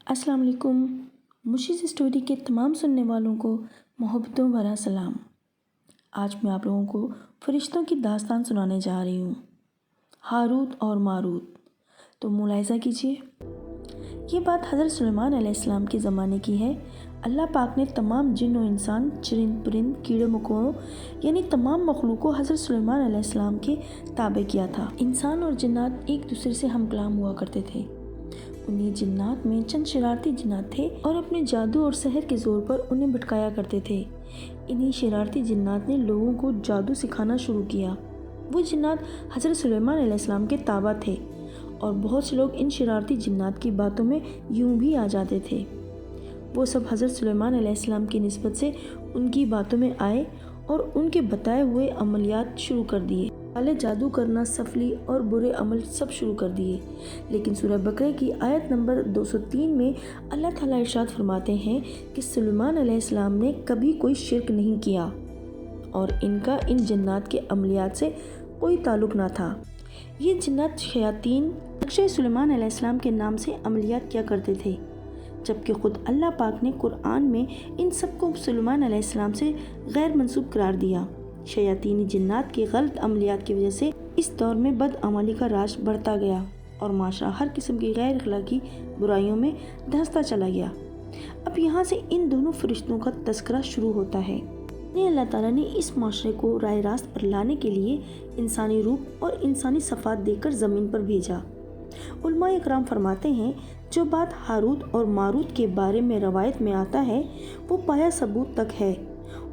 السلام علیکم۔ مشیز اسٹوری کے تمام سننے والوں کو محبتوں بھرا سلام۔ آج میں آپ لوگوں کو فرشتوں کی داستان سنانے جا رہی ہوں، ہاروت اور ماروت۔ تو ملاحظہ کیجیے، یہ بات حضرت سلیمان علیہ السلام کے زمانے کی ہے۔ اللہ پاک نے تمام جن و انسان، چرند پرند، کیڑے مکوڑوں یعنی تمام مخلوق کو حضرت سلیمان علیہ السلام کے تابع کیا تھا۔ انسان اور جنات ایک دوسرے سے ہم کلام ہوا کرتے تھے۔ انہیں جنات میں چند شرارتی جنات تھے اور اپنے جادو اور سحر کے زور پر انہیں بھٹکایا کرتے تھے۔ انہیں شرارتی جنات نے لوگوں کو جادو سکھانا شروع کیا۔ وہ جنات حضرت سلیمان علیہ السلام کے تابع تھے اور بہت سے لوگ ان شرارتی جنات کی باتوں میں یوں بھی آ جاتے تھے۔ وہ سب حضرت سلیمان علیہ السلام کی نسبت سے ان کی باتوں میں آئے اور ان کے بتائے ہوئے عملیات شروع کر دیے۔ کالے جادو کرنا، سفلی اور برے عمل سب شروع کر دیے۔ لیکن سورہ بقرہ کی آیت نمبر 203 میں اللہ تعالیٰ ارشاد فرماتے ہیں کہ سلیمان علیہ السلام نے کبھی کوئی شرک نہیں کیا اور ان کا ان جنات کے عملیات سے کوئی تعلق نہ تھا۔ یہ جنات شیاطین نقشہ سلیمان علیہ السلام کے نام سے عملیات کیا کرتے تھے، جبکہ خود اللہ پاک نے قرآن میں ان سب کو سلیمان علیہ السلام سے غیر منسوب قرار دیا۔ شیاطینی جنات کے غلط عملیات کی وجہ سے اس دور میں بدعملی کا راج بڑھتا گیا اور معاشرہ ہر قسم کی غیر اخلاقی برائیوں میں دھنستا چلا گیا۔ اب یہاں سے ان دونوں فرشتوں کا تذکرہ شروع ہوتا ہے۔ اللہ تعالیٰ نے اس معاشرے کو راہ راست پر لانے کے لیے انسانی روح اور انسانی صفات دے کر زمین پر بھیجا۔ علماء اکرام فرماتے ہیں، جو بات ہاروت اور ماروت کے بارے میں روایت میں آتا ہے وہ پایا ثبوت تک ہے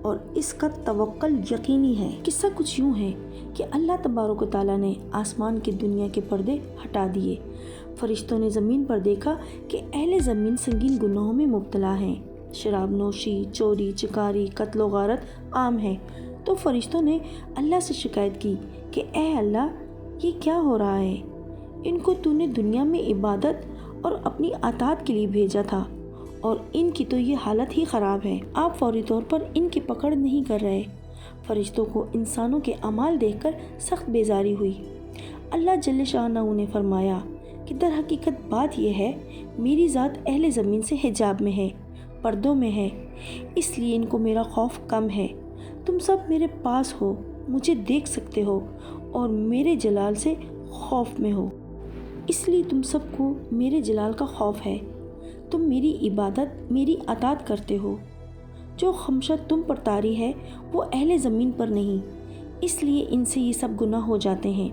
اور اس کا توکل یقینی ہے۔ قصہ کچھ یوں ہے کہ اللہ تبارک و تعالیٰ نے آسمان کی دنیا کے پردے ہٹا دیے۔ فرشتوں نے زمین پر دیکھا کہ اہل زمین سنگین گناہوں میں مبتلا ہیں، شراب نوشی، چوری چکاری، قتل و غارت عام ہے۔ تو فرشتوں نے اللہ سے شکایت کی کہ اے اللہ، یہ کیا ہو رہا ہے؟ ان کو تو نے دنیا میں عبادت اور اپنی اطاعت کے لیے بھیجا تھا اور ان کی تو یہ حالت ہی خراب ہے۔ آپ فوری طور پر ان کی پکڑ نہیں کر رہے۔ فرشتوں کو انسانوں کے اعمال دیکھ کر سخت بیزاری ہوئی۔ اللہ جل شانہ نے فرمایا کہ در حقیقت بات یہ ہے، میری ذات اہل زمین سے حجاب میں ہے، پردوں میں ہے، اس لیے ان کو میرا خوف کم ہے۔ تم سب میرے پاس ہو، مجھے دیکھ سکتے ہو اور میرے جلال سے خوف میں ہو، اس لیے تم سب کو میرے جلال کا خوف ہے۔ تم میری عبادت، میری اطاعت کرتے ہو۔ جو خمشہ تم پر طاری ہے وہ اہل زمین پر نہیں، اس لیے ان سے یہ سب گناہ ہو جاتے ہیں۔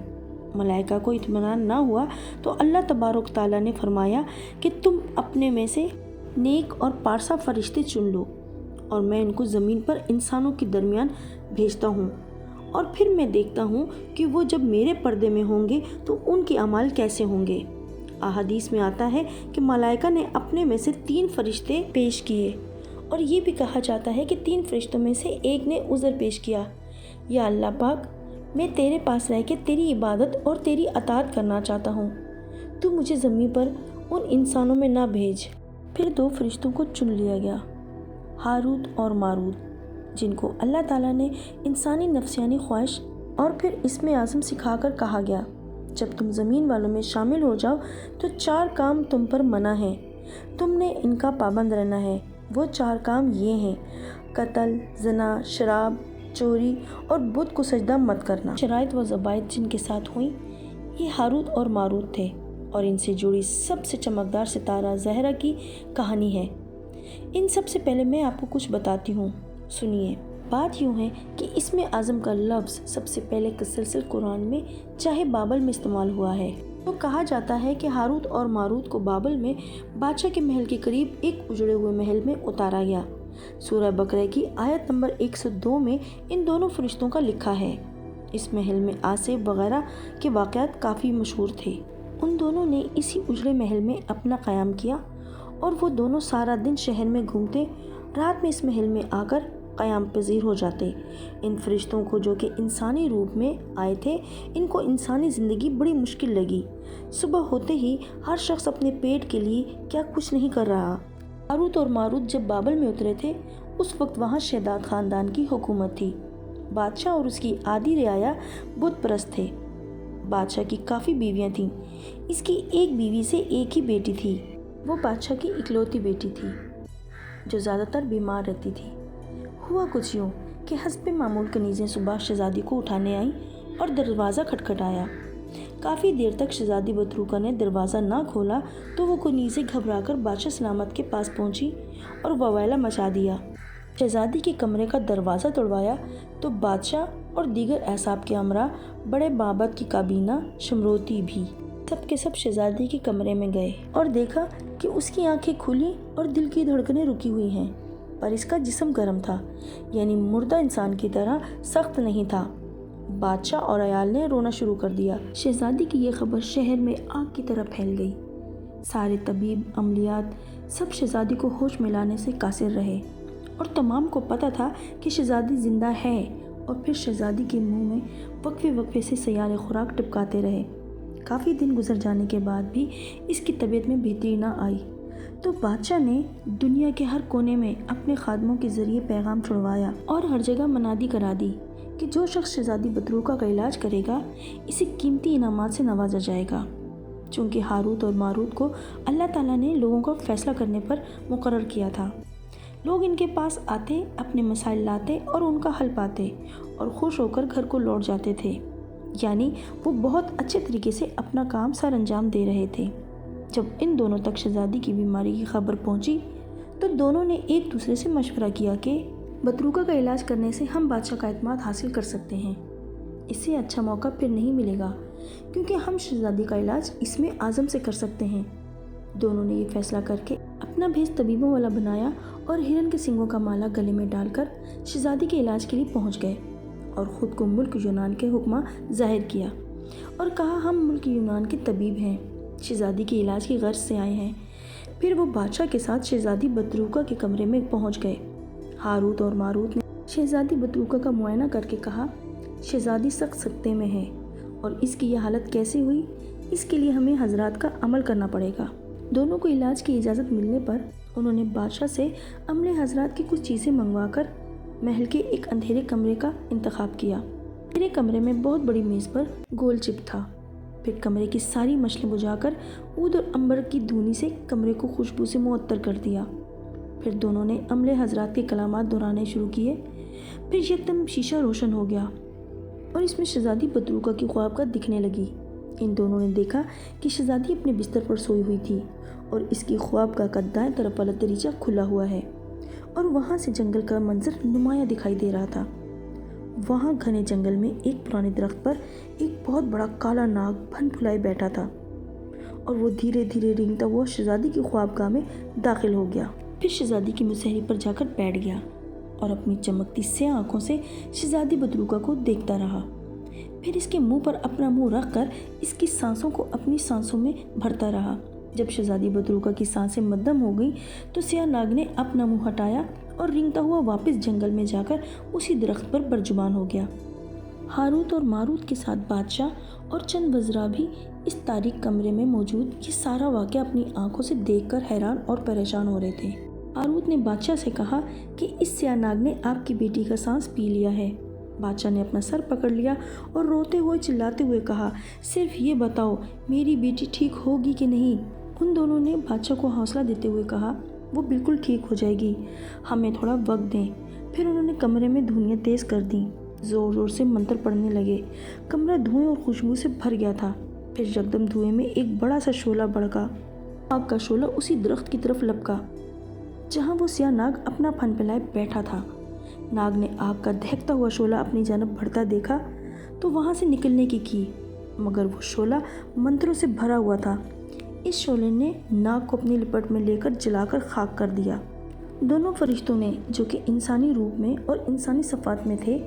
ملائکہ کو اطمینان نہ ہوا تو اللہ تبارک تعالیٰ نے فرمایا کہ تم اپنے میں سے نیک اور پارسا فرشتے چن لو اور میں ان کو زمین پر انسانوں کے درمیان بھیجتا ہوں اور پھر میں دیکھتا ہوں کہ وہ جب میرے پردے میں ہوں گے تو ان کے اعمال کیسے ہوں گے۔ احادیث میں آتا ہے کہ ملائکہ نے اپنے میں سے 3 فرشتے پیش کیے اور یہ بھی کہا جاتا ہے کہ 3 فرشتوں میں سے ایک نے عذر پیش کیا، یا اللہ پاک، میں تیرے پاس رہ کے تیری عبادت اور تیری اطاعت کرنا چاہتا ہوں، تو مجھے زمین پر ان انسانوں میں نہ بھیج۔ پھر 2 فرشتوں کو چن لیا گیا، ہاروت اور ماروت، جن کو اللہ تعالیٰ نے انسانی نفسیانی خواہش اور پھر اسم اعظم سکھا کر کہا گیا، جب تم زمین والوں میں شامل ہو جاؤ تو 4 کام تم پر منع ہیں، تم نے ان کا پابند رہنا ہے۔ وہ 4 کام یہ ہیں: قتل، زنا، شراب، چوری اور بت کو سجدہ مت کرنا۔ شرائط و ضوابط جن کے ساتھ ہوئیں، یہ ہاروت اور ماروت تھے اور ان سے جڑی سب سے چمکدار ستارہ زہرہ کی کہانی ہے۔ ان سب سے پہلے میں آپ کو کچھ بتاتی ہوں، سنیے۔ بات یوں ہے کہ اسم اعظم کا لفظ سب سے پہلے تسلسل قرآن میں چاہے بابل میں استعمال ہوا ہے، تو کہا جاتا ہے کہ ہاروت اور ماروت کو بابل میں بادشاہ کے محل کے قریب ایک اجڑے ہوئے محل میں اتارا گیا۔ سورہ بقرہ کی آیت نمبر 102 میں ان دونوں فرشتوں کا لکھا ہے۔ اس محل میں آصف وغیرہ کے واقعات کافی مشہور تھے۔ ان دونوں نے اسی اجڑے محل میں اپنا قیام کیا اور وہ دونوں سارا دن شہر میں گھومتے، رات میں اس محل میں آ کر قیام پذیر ہو جاتے۔ ان فرشتوں کو، جو کہ انسانی روپ میں آئے تھے، ان کو انسانی زندگی بڑی مشکل لگی۔ صبح ہوتے ہی ہر شخص اپنے پیٹ کے لیے کیا کچھ نہیں کر رہا۔ ہاروت اور ماروت جب بابل میں اترے تھے، اس وقت وہاں شداد خاندان کی حکومت تھی۔ بادشاہ اور اس کی آدھی رعایا بت پرست تھے۔ بادشاہ کی کافی بیویاں تھیں، اس کی ایک بیوی سے ایک ہی بیٹی تھی۔ وہ بادشاہ کی اکلوتی بیٹی تھی جو زیادہ تر بیمار رہتی تھی۔ ہوا کچھ یوں کہ حسب معمول کنیزیں صبح شہزادی کو اٹھانے آئیں اور دروازہ کھٹکھٹایا۔ کافی دیر تک شہزادی بطروکہ نے دروازہ نہ کھولا تو وہ کنیزیں گھبرا کر بادشاہ سلامت کے پاس پہنچی اور وویلا مچا دیا۔ شہزادی کے کمرے کا دروازہ توڑوایا تو بادشاہ اور دیگر احساب کے امراء، بڑے بابت کی کابینہ، شمروتی بھی سب کے سب شہزادی کے کمرے میں گئے اور دیکھا کہ اس کی آنکھیں کھلی اور دل کی دھڑکنیں رکی ہوئی ہیں، پر اس کا جسم گرم تھا، یعنی مردہ انسان کی طرح سخت نہیں تھا۔ بادشاہ اور عیال نے رونا شروع کر دیا۔ شہزادی کی یہ خبر شہر میں آگ کی طرح پھیل گئی۔ سارے طبیب، عملیات سب شہزادی کو ہوش میں لانے سے قاصر رہے اور تمام کو پتہ تھا کہ شہزادی زندہ ہے، اور پھر شہزادی کے منہ میں وقفے وقفے سے سیال خوراک ٹپکاتے رہے۔ کافی دن گزر جانے کے بعد بھی اس کی طبیعت میں بہتری نہ آئی تو بادشاہ نے دنیا کے ہر کونے میں اپنے خادموں کے ذریعے پیغام چھڑوایا اور ہر جگہ منادی کرا دی کہ جو شخص شہزادی بطروکہ کا علاج کرے گا اسے قیمتی انعامات سے نوازا جائے گا۔ چونکہ ہاروت اور ماروت کو اللہ تعالیٰ نے لوگوں کا فیصلہ کرنے پر مقرر کیا تھا، لوگ ان کے پاس آتے، اپنے مسائل لاتے اور ان کا حل پاتے اور خوش ہو کر گھر کو لوٹ جاتے تھے، یعنی وہ بہت اچھے طریقے سے اپنا کام سر انجام دے رہے تھے۔ جب ان دونوں تک شہزادی کی بیماری کی خبر پہنچی تو دونوں نے ایک دوسرے سے مشورہ کیا کہ بطروکہ کا علاج کرنے سے ہم بادشاہ کا اعتماد حاصل کر سکتے ہیں۔ اس سے اچھا موقع پھر نہیں ملے گا کیونکہ ہم شہزادی کا علاج اسم اعظم سے کر سکتے ہیں۔ دونوں نے یہ فیصلہ کر کے اپنا بھیس طبیبوں والا بنایا اور ہرن کے سنگوں کا مالا گلے میں ڈال کر شہزادی کے علاج کے لیے پہنچ گئے اور خود کو ملک یونان کے حکمہ ظاہر کیا اور کہا ہم ملک یونان کے طبیب ہیں، شہزادی کے علاج کی غرض سے آئے ہیں۔ پھر وہ بادشاہ کے ساتھ شہزادی بطروکہ کے کمرے میں پہنچ گئے۔ ہاروت اور ماروت نے شہزادی بطروکہ کا معائنہ کر کے کہا شہزادی سخت سکتے میں ہے اور اس کی یہ حالت کیسے ہوئی، اس کے لیے ہمیں حضرات کا عمل کرنا پڑے گا۔ دونوں کو علاج کی اجازت ملنے پر انہوں نے بادشاہ سے عملے حضرات کی کچھ چیزیں منگوا کر محل کے ایک اندھیرے کمرے کا انتخاب کیا۔ میرے کمرے میں بہت بڑی میز پر گول چپ تھا۔ پھر کمرے کی ساری مشلیں بجھا کر عود اور عنبر کی دھونی سے کمرے کو خوشبو سے معطر کر دیا۔ پھر دونوں نے عملے حضرات کے کلامات دہرانے شروع کیے۔ پھر یکدم شیشہ روشن ہو گیا اور اس میں شہزادی بطروکہ کی خوابگاہ دکھنے لگی۔ ان دونوں نے دیکھا کہ شہزادی اپنے بستر پر سوئی ہوئی تھی اور اس کی خوابگاہ کا دائیں طرف والا دریچہ کھلا ہوا ہے اور وہاں سے جنگل کا منظر نمایاں دکھائی دے رہا تھا۔ وہاں گھنے جنگل میں ایک پرانے درخت پر ایک بہت بڑا کالا ناگ بھن پھلائے بیٹھا تھا اور وہ دھیرے دھیرے رینگتا ہوا شہزادی کی خوابگاہ میں داخل ہو گیا۔ پھر شہزادی کی مسہری پر جا کر بیٹھ گیا اور اپنی چمکتی سیاہ آنکھوں سے شہزادی بطروکہ کو دیکھتا رہا۔ پھر اس کے منہ پر اپنا منہ رکھ کر اس کی سانسوں کو اپنی سانسوں میں بھرتا رہا۔ جب شہزادی بطروکہ کی سانسیں مدھم ہو گئیں تو سیاہ ناگ نے اپنا منہ ہٹایا اور رینگتا ہوا واپس جنگل میں جا کر اسی درخت پر برجمان ہو گیا۔ ہاروت اور ماروت کے ساتھ بادشاہ اور چند وزراء بھی اس تاریک کمرے میں موجود یہ سارا واقعہ اپنی آنکھوں سے دیکھ کر حیران اور پریشان ہو رہے تھے۔ ہاروت نے بادشاہ سے کہا کہ اس سیاہ ناگ نے آپ کی بیٹی کا سانس پی لیا ہے۔ بادشاہ نے اپنا سر پکڑ لیا اور روتے ہوئے چلاتے ہوئے کہا صرف یہ بتاؤ میری بیٹی ٹھیک ہوگی کہ نہیں۔ ان دونوں نے بادشاہ کو حوصلہ دیتے ہوئے کہا وہ بالکل ٹھیک ہو جائے گی، ہمیں تھوڑا وقت دیں۔ پھر انہوں نے کمرے میں دھونیاں تیز کر دیں، زور زور سے منتر پڑھنے لگے۔ کمرہ دھوئیں اور خوشبو سے بھر گیا تھا۔ پھر یکدم دھوئیں میں ایک بڑا سا شعلہ بھڑکا۔ آگ کا شعلہ اسی درخت کی طرف لپکا جہاں وہ سیاہ ناگ اپنا پھن پھیلائے بیٹھا تھا۔ ناگ نے آگ کا دہکتا ہوا شعلہ اپنی جانب بڑھتا دیکھا تو وہاں سے نکلنے کی مگر وہ شعلہ منتروں سے بھرا ہوا تھا۔ اس شعلے نے ناگ کو اپنی لپٹ میں لے کر جلا کر خاک کر دیا۔ دونوں فرشتوں نے جو کہ انسانی روپ میں اور انسانی صفات میں تھے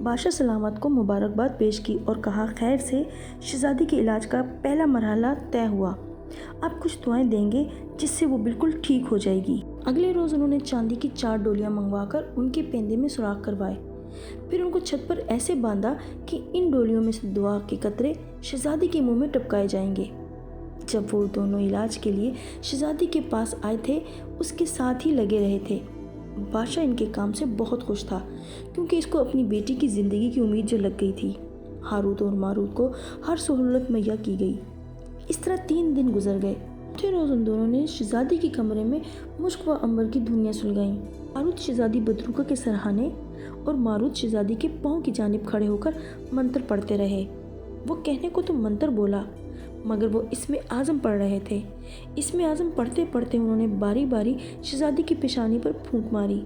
بادشاہ سلامت کو مبارکباد پیش کی اور کہا خیر سے شہزادی کے علاج کا پہلا مرحلہ طے ہوا، آپ کچھ دعائیں دیں گے جس سے وہ بالکل ٹھیک ہو جائے گی۔ اگلے روز انہوں نے چاندی کی 4 ڈولیاں منگوا کر ان کے پیندے میں سوراخ کروائے، پھر ان کو چھت پر ایسے باندھا کہ ان ڈولیوں میں سے دعا کے قطرے شہزادی کے منہ میں ٹپکائے جائیں گے۔ جب وہ دونوں علاج کے لیے شہزادی کے پاس آئے تھے اس کے ساتھ ہی لگے رہے تھے۔ بادشاہ ان کے کام سے بہت خوش تھا کیونکہ اس کو اپنی بیٹی کی زندگی کی امید جو لگ گئی تھی۔ ہاروت اور ماروت کو ہر سہولت مہیا کی گئی۔ اس طرح 3 دن گزر گئے چوتھے روز ان دونوں نے شہزادی کے کمرے میں مشک و عنبر کی دھنیاں سلگائیں۔ ہاروت شہزادی بدروگہ کے سرہانے اور ماروت شہزادی کے پاؤں کی جانب کھڑے ہو کر منتر پڑھتے رہے۔ وہ کہنے کو تو منتر بولا مگر وہ اسم اعظم پڑھ رہے تھے۔ اسم اعظم پڑھتے پڑھتے انہوں نے باری باری شہزادی کی پیشانی پر پھونک ماری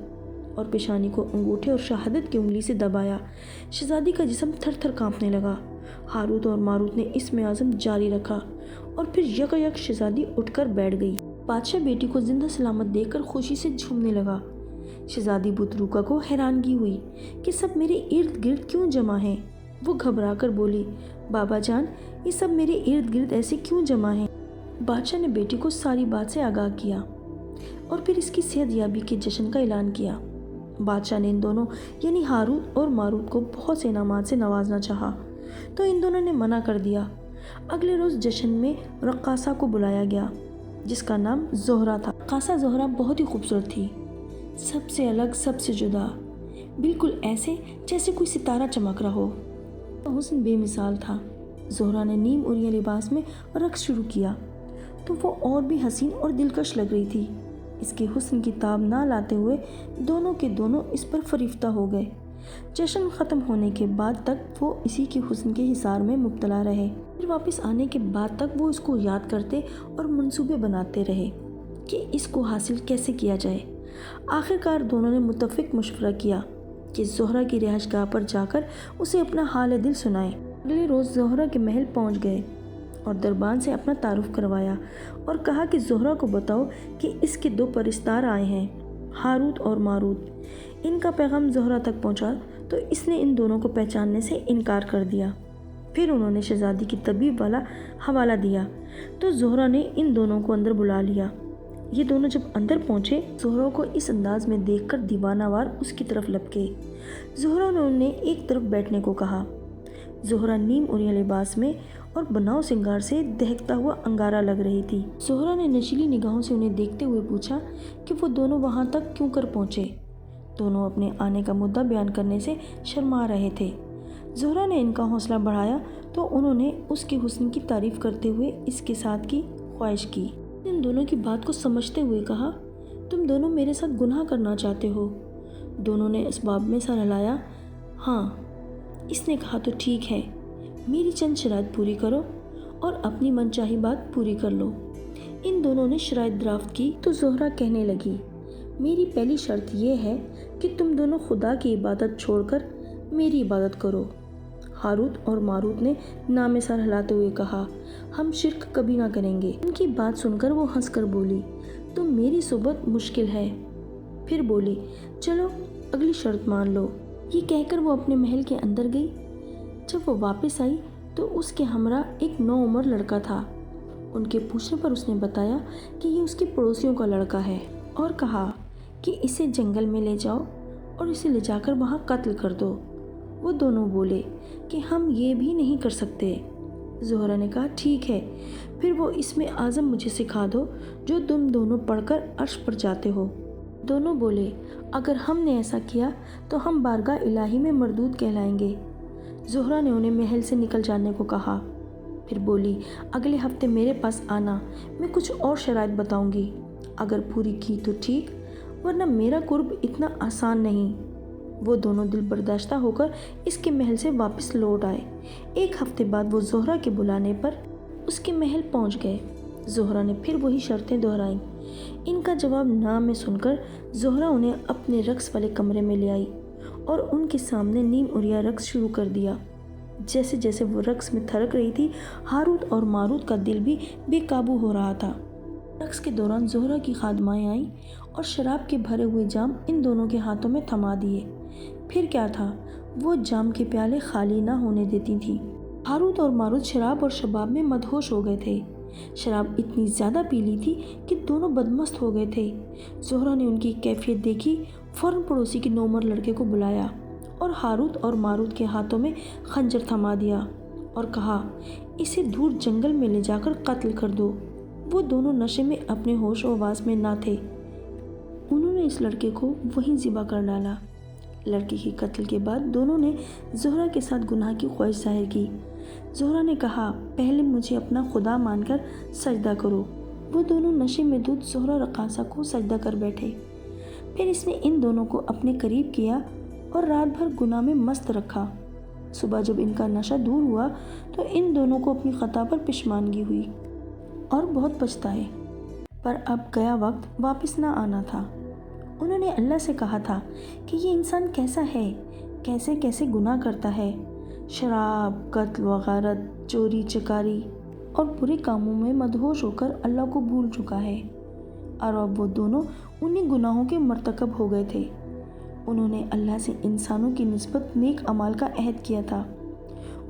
اور پیشانی کو انگوٹھے اور شہادت کی انگلی سے دبایا۔ شہزادی کا جسم تھر تھر کانپنے لگا۔ ہاروت اور ماروت نے اسم اعظم جاری رکھا اور پھر یک شہزادی اٹھ کر بیٹھ گئی۔ بادشاہ بیٹی کو زندہ سلامت دیکھ کر خوشی سے جھومنے لگا۔ شہزادی بدروگہ کو حیرانگی ہوئی کہ سب میرے ارد گرد کیوں جمع ہیں۔ وہ گھبرا کر بولی، بابا جان، یہ سب میرے ارد گرد ایسے کیوں جمع ہیں؟ بادشاہ نے بیٹی کو ساری بات سے آگاہ کیا اور پھر اس کی صحت یابی کے جشن کا اعلان کیا۔ بادشاہ نے ان دونوں یعنی ہاروت اور ماروت کو بہت سے انعامات سے نوازنا چاہا تو ان دونوں نے منع کر دیا۔ اگلے روز جشن میں رقاصہ کو بلایا گیا جس کا نام زہرہ تھا۔ رقاصہ زہرہ بہت ہی خوبصورت تھی، سب سے الگ، سب سے جدا، بالکل ایسے جیسے کوئی ستارہ چمک رہا ہو۔ حسن بے مثال تھا۔ زہرہ نے نیم اوریا لباس میں رقص شروع کیا تو وہ اور بھی حسین اور دلکش لگ رہی تھی۔ اس کے حسن کی تاب نہ لاتے ہوئے دونوں کے دونوں اس پر فریفتہ ہو گئے۔ جشن ختم ہونے کے بعد تک وہ اسی کے حسن کے حصار میں مبتلا رہے۔ پھر واپس آنے کے بعد تک وہ اس کو یاد کرتے اور منصوبے بناتے رہے کہ اس کو حاصل کیسے کیا جائے۔ آخر کار دونوں نے متفق مشورہ کیا کہ زہرہ کی رہائش گاہ پر جا کر اسے اپنا حال دل سنائیں۔ اگلے روز زہرہ کے محل پہنچ گئے اور دربان سے اپنا تعارف کروایا اور کہا کہ زہرہ کو بتاؤ کہ اس کے 2 پرستار آئے ہیں، ہاروت اور ماروت۔ ان کا پیغام زہرہ تک پہنچا تو اس نے ان دونوں کو پہچاننے سے انکار کر دیا۔ پھر انہوں نے شہزادی کی طبیب والا حوالہ دیا تو زہرہ نے ان دونوں کو اندر بلا لیا۔ یہ دونوں جب اندر پہنچے، زہرہ کو اس انداز میں دیکھ کر دیوانہ وار اس کی طرف لپکے۔ زہرہ نے انہیں ایک طرف بیٹھنے کو کہا۔ زہرہ نیم اوریا لباس میں اور بناؤ سنگار سے دہکتا ہوا انگارہ لگ رہی تھی۔ زہرہ نے نشیلی نگاہوں سے انہیں دیکھتے ہوئے پوچھا کہ وہ دونوں وہاں تک کیوں کر پہنچے۔ دونوں اپنے آنے کا مدعا بیان کرنے سے شرما رہے تھے۔ زہرہ نے ان کا حوصلہ بڑھایا تو انہوں نے اس کے حسن کی تعریف کرتے ہوئے اس کے ساتھ کی خواہش کی۔ ان دونوں کی بات کو سمجھتے ہوئے کہا، تم دونوں میرے ساتھ گناہ کرنا چاہتے ہو؟ دونوں نے اسباب میں سر ہلایا۔ ہاں، اس نے کہا تو ٹھیک ہے، میری چند شرائط پوری کرو اور اپنی من چاہی بات پوری کر لو۔ ان دونوں نے شرائط دریافت کی تو زہرہ کہنے لگی، میری پہلی شرط یہ ہے کہ تم دونوں خدا کی عبادت چھوڑ کر میری عبادت کرو۔ ہاروت اور ماروت نے نام سر ہلاتے ہوئے کہا، ہم شرک کبھی نہ کریں گے۔ ان کی بات سن کر وہ ہنس کر بولی، تو میری صحبت مشکل ہے۔ پھر بولی، چلو اگلی شرط مان لو۔ یہ کہہ کر وہ اپنے محل کے اندر گئی۔ جب وہ واپس آئی تو اس کے ہمراہ ایک نوعمر لڑکا تھا۔ ان کے پوچھنے پر اس نے بتایا کہ یہ اس کے پڑوسیوں کا لڑکا ہے اور کہا کہ اسے جنگل میں لے جاؤ اور اسے لے جا کر وہاں قتل کر دو۔ وہ دونوں بولے کہ ہم یہ بھی نہیں کر سکتے۔ زہرہ نے کہا، ٹھیک ہے، پھر وہ اسم اعظم مجھے سکھا دو جو تم دونوں پڑھ کر عرش پر جاتے ہو۔ دونوں بولے، اگر ہم نے ایسا کیا تو ہم بارگاہ الہی میں مردود کہلائیں گے۔ زہرہ نے انہیں محل سے نکل جانے کو کہا۔ پھر بولی، اگلے ہفتے میرے پاس آنا، میں کچھ اور شرائط بتاؤں گی، اگر پوری کی تو ٹھیک، ورنہ میرا قرب اتنا آسان نہیں۔ وہ دونوں دل برداشتہ ہو کر اس کے محل سے واپس لوٹ آئے۔ ایک ہفتے بعد وہ زہرہ کے بلانے پر اس کے محل پہنچ گئے۔ زہرہ نے پھر وہی شرطیں دہرائیں۔ ان کا جواب نہ میں سن کر زہرہ انہیں اپنے رقص والے کمرے میں لے آئی اور ان کے سامنے نیم اوریا رقص شروع کر دیا۔ جیسے جیسے وہ رقص میں تھرک رہی تھی، ہاروت اور ماروت کا دل بھی بے قابو ہو رہا تھا۔ رقص کے دوران زہرہ کی خادمائیں آئیں اور شراب کے بھرے ہوئے جام ان دونوں کے ہاتھوں میں تھما دیے۔ پھر کیا تھا، وہ جام کے پیالے خالی نہ ہونے دیتی تھیں۔ ہاروت اور ماروت شراب اور شباب میں مدہوش ہو گئے تھے۔ شراب اتنی زیادہ پی لی تھی کہ دونوں بدمست ہو گئے تھے۔ زہرہ نے ان کی کیفیت دیکھی، فوراً پڑوسی کے نوعمر لڑکے کو بلایا اور ہاروت اور ماروت کے ہاتھوں میں خنجر تھما دیا اور کہا، اسے دور جنگل میں لے جا کر قتل کر دو۔ وہ دونوں نشے میں اپنے ہوش و حواس میں نہ تھے۔ انہوں نے اس لڑکے کو وہیں ذبح کر ڈالا۔ لڑکی کے قتل کے بعد دونوں نے زہرہ کے ساتھ گناہ کی خواہش ظاہر کی۔ زہرہ نے کہا، پہلے مجھے اپنا خدا مان کر سجدہ کرو، وہ دونوں نشے میں دھت زہرہ رقاصہ کو سجدہ کر بیٹھے۔ پھر اس نے ان دونوں کو اپنے قریب کیا اور رات بھر گناہ میں مست رکھا۔ صبح جب ان کا نشہ دور ہوا تو ان دونوں کو اپنی خطا پر پشیمانگی ہوئی اور بہت پچھتائے، پر اب گیا وقت واپس نہ آنا تھا۔ انہوں نے اللہ سے کہا تھا کہ یہ انسان کیسا ہے، کیسے کیسے گناہ کرتا ہے، شراب، قتل و غارت، چوری چکاری اور برے کاموں میں مدہوش ہو کر اللہ کو بھول چکا ہے، اور اب وہ دونوں انہی گناہوں کے مرتکب ہو گئے تھے۔ انہوں نے اللہ سے انسانوں کی نسبت نیک اعمال کا عہد کیا تھا،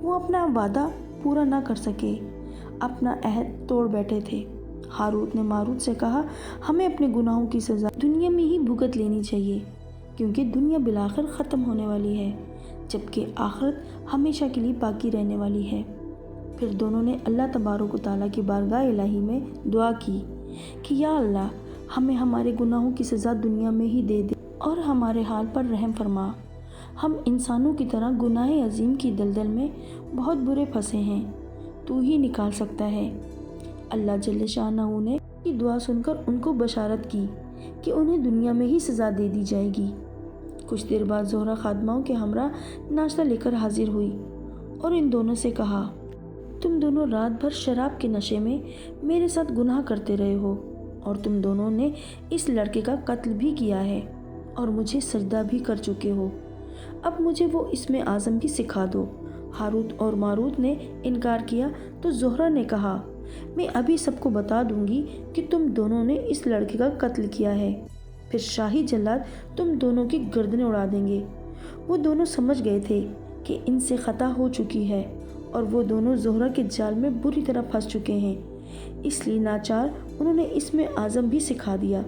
وہ اپنا وعدہ پورا نہ کر سکے، اپنا عہد توڑ بیٹھے تھے۔ ہاروت نے ماروت سے کہا، ہمیں اپنے گناہوں کی سزا دنیا میں ہی بھگت لینی چاہیے، کیونکہ دنیا بالآخر ختم ہونے والی ہے، جبکہ آخرت ہمیشہ کے لیے باقی رہنے والی ہے۔ پھر دونوں نے اللہ تبارک و تعالیٰ کی بارگاہ الہی میں دعا کی کہ یا اللہ، ہمیں ہمارے گناہوں کی سزا دنیا میں ہی دے دے اور ہمارے حال پر رحم فرما۔ ہم انسانوں کی طرح گناہ عظیم کی دلدل میں بہت برے پھنسے ہیں، تو ہی نکال سکتا ہے۔ اللہ جل شانہ نے کی دعا سن کر ان کو بشارت کی کہ انہیں دنیا میں ہی سزا دے دی جائے گی۔ کچھ دیر بعد زہرہ خادماؤں کے ہمراہ ناشتہ لے کر حاضر ہوئی اور ان دونوں سے کہا، تم دونوں رات بھر شراب کے نشے میں میرے ساتھ گناہ کرتے رہے ہو، اور تم دونوں نے اس لڑکے کا قتل بھی کیا ہے اور مجھے سجدہ بھی کر چکے ہو، اب مجھے وہ اسم اعظم بھی سکھا دو۔ ہاروت اور ماروت نے انکار کیا تو زہرہ نے کہا، میں ابھی سب کو بتا دوں گی کہ تم دونوں نے اس لڑکے کا قتل کیا ہے، پھر شاہی جلاد تم دونوں کی گردنیں اڑا دیں گے۔ وہ دونوں سمجھ گئے تھے کہ ان سے خطا ہو چکی ہے اور وہ دونوں زہرہ کے جال میں بری طرح پھنس چکے ہیں، اس لیے ناچار انہوں نے اسم اعظم بھی سکھا دیا۔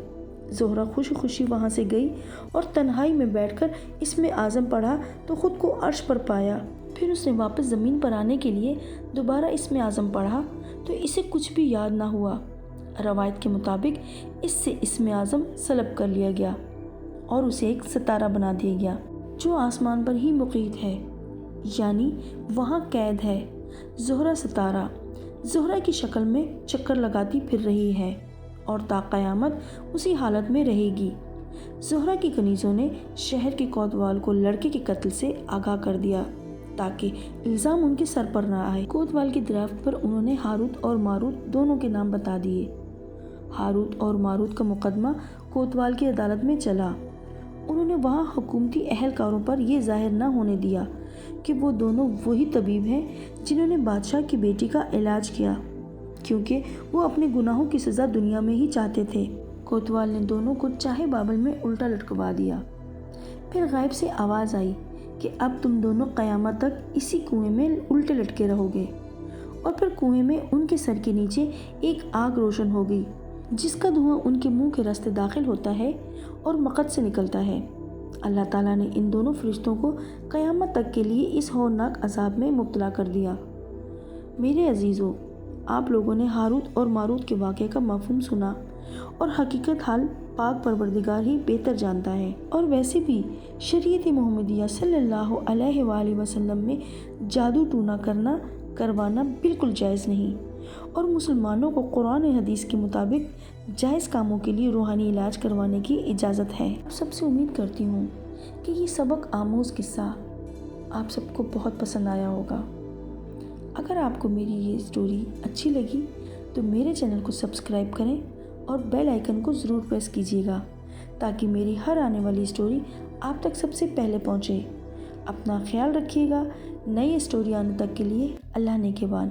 زہرہ خوشی خوشی وہاں سے گئی اور تنہائی میں بیٹھ کر اسم اعظم پڑھا تو خود کو عرش پر پایا۔ پھر اس نے واپس زمین پر آنے کے لیے دوبارہ اسم اعظم پڑھا تو اسے کچھ بھی یاد نہ ہوا۔ روایت کے مطابق اس سے اسم اعظم سلب کر لیا گیا اور اسے ایک ستارہ بنا دیا گیا جو آسمان پر ہی مقید ہے، یعنی وہاں قید ہے۔ زہرہ ستارہ زہرہ کی شکل میں چکر لگاتی پھر رہی ہے اور تا قیامت اسی حالت میں رہے گی۔ زہرہ کی کنیزوں نے شہر کے کوتوال کو لڑکے کے قتل سے آگاہ کر دیا تاکہ الزام ان کے سر پر نہ آئے۔ کوتوال کی دریافت پر انہوں نے ہاروت اور ماروت دونوں کے نام بتا دیے۔ ہاروت اور ماروت کا مقدمہ کوتوال کی عدالت میں چلا۔ انہوں نے وہاں حکومتی اہلکاروں پر یہ ظاہر نہ ہونے دیا کہ وہ دونوں وہی طبیب ہیں جنہوں نے بادشاہ کی بیٹی کا علاج کیا، کیونکہ وہ اپنے گناہوں کی سزا دنیا میں ہی چاہتے تھے۔ کوتوال نے دونوں کو چاہے بابل میں الٹا لٹکوا دیا۔ پھر غیب سے آواز آئی کہ اب تم دونوں قیامت تک اسی کنویں میں الٹے لٹکے رہو گے، اور پھر کنویں میں ان کے سر کے نیچے ایک آگ روشن ہو گئی جس کا دھواں ان کے منہ کے راستے داخل ہوتا ہے اور مقد سے نکلتا ہے۔ اللہ تعالیٰ نے ان دونوں فرشتوں کو قیامت تک کے لیے اس ہولناک عذاب میں مبتلا کر دیا۔ میرے عزیزو، آپ لوگوں نے ہاروت اور ماروت کے واقعے کا مفہوم سنا، اور حقیقت حال پاک پروردگار ہی بہتر جانتا ہے۔ اور ویسے بھی شریعت محمدیہ صلی اللہ علیہ وآلہ وسلم میں جادو ٹونا کروانا بالکل جائز نہیں، اور مسلمانوں کو قرآن و حدیث کے مطابق جائز کاموں کے لیے روحانی علاج کروانے کی اجازت ہے۔ آپ سب سے امید کرتی ہوں کہ یہ سبق آموز قصہ آپ سب کو بہت پسند آیا ہوگا۔ اگر آپ کو میری یہ اسٹوری اچھی لگی تو میرے چینل کو سبسکرائب کریں اور بیل آئیکن کو ضرور پریس کیجیے گا تاکہ میری ہر آنے والی اسٹوری آپ تک سب سے پہلے پہنچے۔ اپنا خیال رکھیے گا۔ نئی اسٹوری آنے تک کے لیے اللہ نگہبان۔